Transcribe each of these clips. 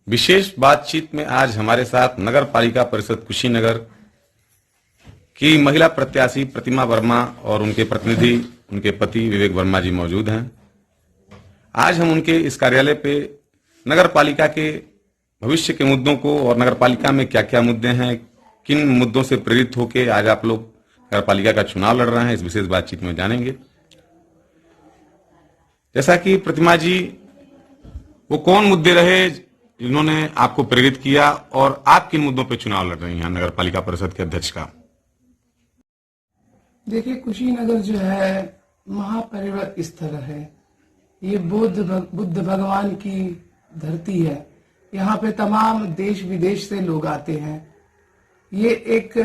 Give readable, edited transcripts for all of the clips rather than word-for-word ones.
विशेष बातचीत में आज हमारे साथ नगर पालिका परिषद कुशीनगर की महिला प्रत्याशी प्रतिमा वर्मा और उनके प्रतिनिधि उनके पति विवेक वर्मा जी मौजूद हैं। आज हम उनके इस कार्यालय पे नगर पालिका के भविष्य के मुद्दों को और नगर पालिका में क्या क्या मुद्दे हैं, किन मुद्दों से प्रेरित होकर आज आप लोग नगर पालिका का चुनाव लड़ रहे हैं, इस विशेष बातचीत में जानेंगे। जैसा कि प्रतिमा जी, वो कौन मुद्दे रहे जिन्होंने आपको प्रेरित किया और आप किन मुद्दों पे चुनाव लड़ रही हैं नगर पालिका परिषद के अध्यक्ष का? देखिए, कुशीनगर जो है महापरिवर्तन स्थल है। ये बुद्ध भगवान की धरती है। यहाँ पे तमाम देश विदेश से लोग आते हैं। ये एक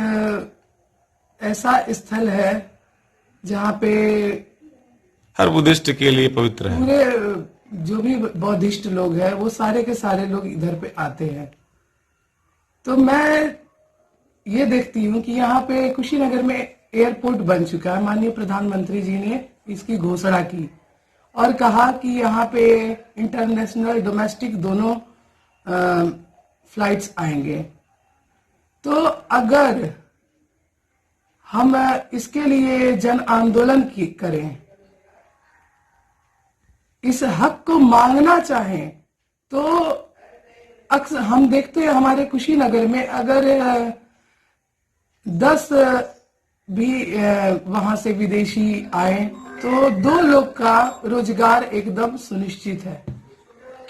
ऐसा स्थल है जहाँ पे हर बुद्धिस्ट के लिए पवित्र है। पूरे जो भी बौद्धिस्ट लोग हैं वो सारे के सारे लोग इधर पे आते हैं। तो मैं ये देखती हूँ कि यहाँ पे कुशीनगर में एयरपोर्ट बन चुका है। माननीय प्रधानमंत्री जी ने इसकी घोषणा की और कहा कि यहाँ पे इंटरनेशनल डोमेस्टिक दोनों फ्लाइट्स आएंगे। तो अगर हम इसके लिए जन आंदोलन करें, इस हक को मांगना चाहें, तो अक्सर हम देखते हैं हमारे कुशीनगर में अगर 10 भी वहां से विदेशी आए तो 2 लोग का रोजगार एकदम सुनिश्चित है।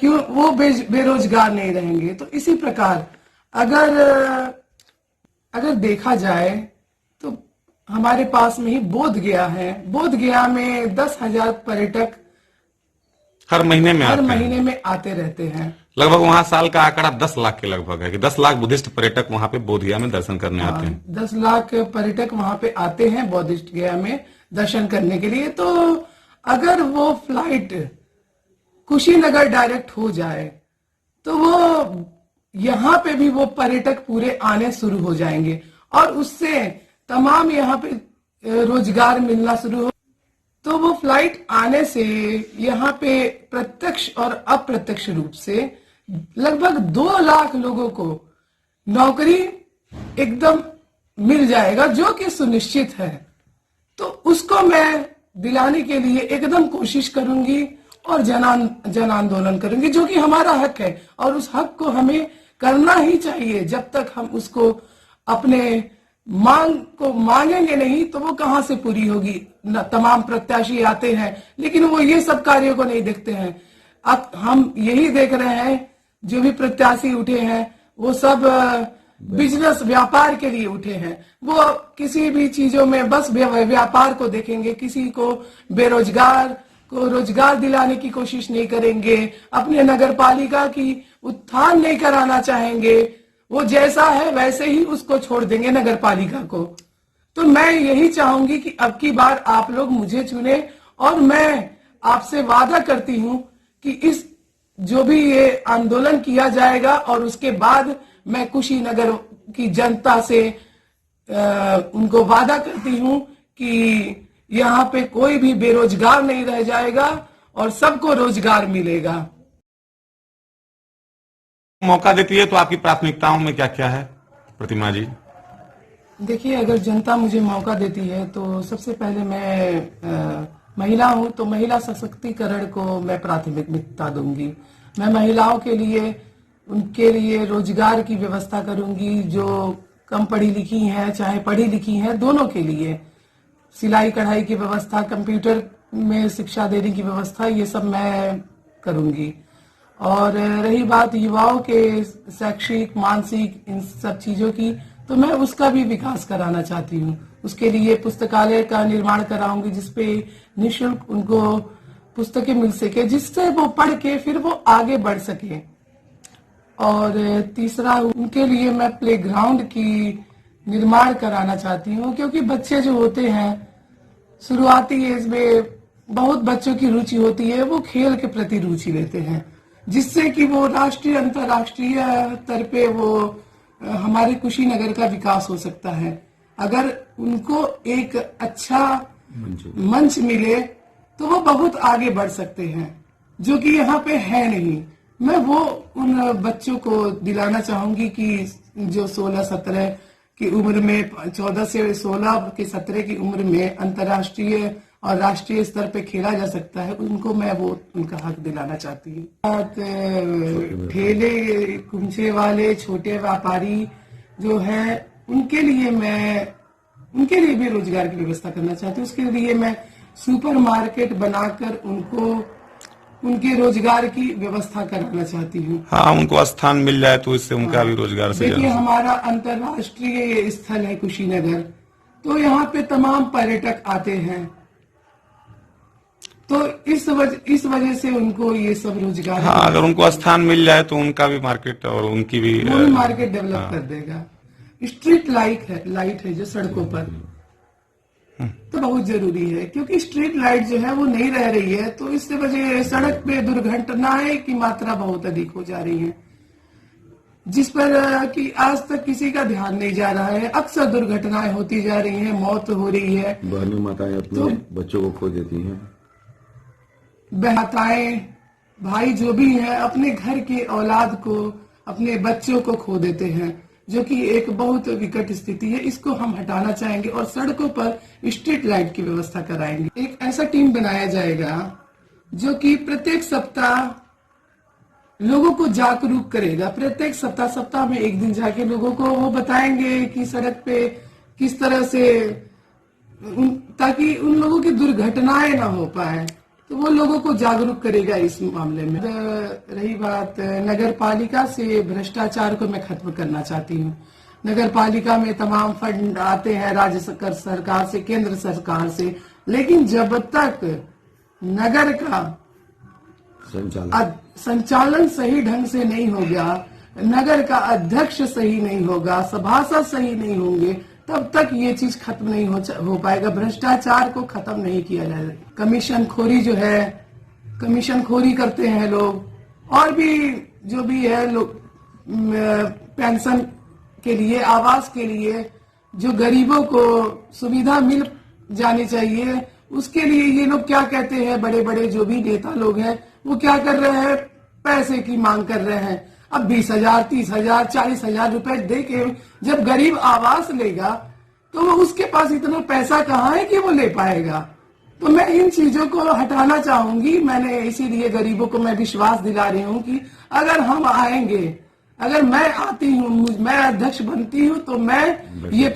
क्यों वो बेरोजगार नहीं रहेंगे? तो इसी प्रकार अगर देखा जाए तो हमारे पास में ही बोध गया है। बोध गया में 10,000 पर्यटक हर महीने में आते रहते हैं। लगभग वहाँ साल का आंकड़ा 10 लाख के लगभग है कि 10 लाख बुद्धिस्ट पर्यटक वहाँ पे बोध गया में दर्शन करने आते हैं। 10 लाख पर्यटक वहाँ पे आते हैं बौद्धिस्ट गया में दर्शन करने के लिए। तो अगर वो फ्लाइट कुशीनगर डायरेक्ट हो जाए तो वो यहाँ पे भी वो पर्यटक पूरे आने शुरू हो जाएंगे और उससे तमाम यहाँ पे रोजगार मिलना शुरू हो। तो वो फ्लाइट आने से यहाँ पे प्रत्यक्ष और अप्रत्यक्ष रूप से लगभग 2 लाख लोगों को नौकरी एकदम मिल जाएगा, जो कि सुनिश्चित है। तो उसको मैं दिलाने के लिए एकदम कोशिश करूंगी और जन आंदोलन करूंगी, जो कि हमारा हक है और उस हक को हमें करना ही चाहिए। जब तक हम उसको अपने मांग को मांगेंगे नहीं तो वो कहां से पूरी होगी? तमाम प्रत्याशी आते हैं लेकिन वो ये सब कार्यों को नहीं देखते हैं। अब हम यही देख रहे हैं, जो भी प्रत्याशी उठे हैं वो सब बिजनेस व्यापार के लिए उठे हैं। वो किसी भी चीजों में बस व्यापार को देखेंगे, किसी को बेरोजगार को रोजगार दिलाने की कोशिश नहीं करेंगे, अपने नगर पालिका की उत्थान नहीं कराना चाहेंगे। वो जैसा है वैसे ही उसको छोड़ देंगे नगर पालिका को। तो मैं यही चाहूंगी कि अब की बार आप लोग मुझे चुने और मैं आपसे वादा करती हूं कि इस जो भी ये आंदोलन किया जाएगा और उसके बाद मैं कुशीनगर की जनता से उनको वादा करती हूं कि यहाँ पे कोई भी बेरोजगार नहीं रह जाएगा और सबको रोजगार मिलेगा। मौका देती है तो आपकी प्राथमिकताओं में क्या क्या है प्रतिमा जी? देखिए, अगर जनता मुझे मौका देती है तो सबसे पहले मैं महिला हूं तो महिला सशक्तिकरण को मैं प्राथमिकता दूंगी। मैं महिलाओं के लिए उनके लिए रोजगार की व्यवस्था करूंगी, जो कम पढ़ी लिखी हैं चाहे पढ़ी लिखी हैं, दोनों के लिए सिलाई कढ़ाई की व्यवस्था, कंप्यूटर में शिक्षा देने की व्यवस्था, ये सब मैं करूंगी। और रही बात युवाओं के शैक्षिक मानसिक इन सब चीजों की, तो मैं उसका भी विकास कराना चाहती हूँ। उसके लिए पुस्तकालय का निर्माण कराऊंगी जिसपे निःशुल्क उनको पुस्तकें मिल सके, जिससे वो पढ़ के फिर वो आगे बढ़ सके। और तीसरा, उनके लिए मैं प्लेग्राउंड की निर्माण कराना चाहती हूँ, क्योंकि बच्चे जो होते हैं शुरुआती एज में बहुत बच्चों की रुचि होती है, वो खेल के प्रति रुचि लेते हैं, जिससे कि वो राष्ट्रीय अंतर्राष्ट्रीय स्तर पे वो हमारे कुशीनगर का विकास हो सकता है। अगर उनको एक अच्छा मंच मिले तो वो बहुत आगे बढ़ सकते हैं, जो कि यहाँ पे है नहीं। मैं वो उन बच्चों को दिलाना चाहूंगी कि जो 16-17 की उम्र में, 14 से 16 के 17 की उम्र में अंतर्राष्ट्रीय और राष्ट्रीय स्तर पे खेला जा सकता है, उनको मैं वो उनका हक दिलाना चाहती हूँ। ठेले कुंचे वाले छोटे व्यापारी जो है उनके लिए भी रोजगार की व्यवस्था करना चाहती हूँ। उसके लिए मैं सुपर मार्केट बनाकर उनके रोजगार की व्यवस्था कराना चाहती हूँ। हाँ, उनको स्थान मिल जाए तो इससे उनका भी रोजगार से देखिए, हमारा अंतर्राष्ट्रीय स्थल है कुशीनगर, तो यहाँ पे तमाम पर्यटक आते हैं, तो इस वजह से उनको ये सब रोजगार, हाँ, अगर उनको स्थान मिल जाए तो उनका भी मार्केट और उनकी भी मार्केट डेवलप कर देगा। स्ट्रीट लाइट है जो सड़कों पर, तो बहुत जरूरी है, क्योंकि स्ट्रीट लाइट जो है वो नहीं रह रही है, तो इससे वजह सड़क पे दुर्घटनाएं की मात्रा बहुत अधिक हो जा रही है, जिस पर कि आज तक किसी का ध्यान नहीं जा रहा है। अक्सर दुर्घटनाएं होती जा रही हैं, मौत हो रही है, बहनें माताएं अपने बच्चों को खो देती हैं, बहताएं भाई जो भी हैं अपने घर के औलाद को, अपने बच्चों को खो देते हैं, जो कि एक बहुत विकट स्थिति है। इसको हम हटाना चाहेंगे और सड़कों पर स्ट्रीट लाइट की व्यवस्था कराएंगे। एक ऐसा टीम बनाया जाएगा जो कि प्रत्येक सप्ताह लोगों को जागरूक करेगा। प्रत्येक सप्ताह में एक दिन जाके लोगों को वो बताएंगे कि सड़क पे किस तरह से ताकि उन लोगों की दुर्घटनाएं ना हो पाए, तो वो लोगों को जागरूक करेगा इस मामले में। रही बात नगर पालिका से, भ्रष्टाचार को मैं खत्म करना चाहती हूँ। नगर पालिका में तमाम फंड आते हैं राज्य सरकार से, केंद्र सरकार से, लेकिन जब तक नगर का संचालन सही ढंग से नहीं होगा, नगर का अध्यक्ष सही नहीं होगा, सभासद सही नहीं होंगे, तब तक ये चीज खत्म नहीं हो पाएगा। भ्रष्टाचार को खत्म नहीं किया जाएगा। कमीशन खोरी जो है, कमीशन खोरी करते हैं लोग, और भी जो भी है लोग, पेंशन के लिए, आवास के लिए जो गरीबों को सुविधा मिल जानी चाहिए, उसके लिए ये लोग क्या कहते हैं, बड़े बड़े जो भी नेता लोग हैं वो क्या कर रहे हैं, पैसे की मांग कर रहे हैं। अब 20,000, 30,000, 40,000 रुपए दे के जब गरीब आवास लेगा तो वो उसके पास इतना पैसा कहाँ है कि वो ले पाएगा। तो मैं इन चीजों को हटाना चाहूंगी। मैंने इसीलिए गरीबों को मैं विश्वास दिला रही हूँ कि अगर हम आएंगे, अगर मैं आती हूँ, मैं अध्यक्ष बनती हूँ, तो मैं ये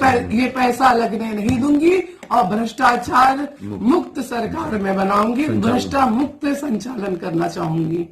पैसा लगने नहीं दूंगी और भ्रष्टाचार मुक्त सरकार में बनाऊंगी, भ्रष्टा मुक्त संचालन करना चाहूंगी।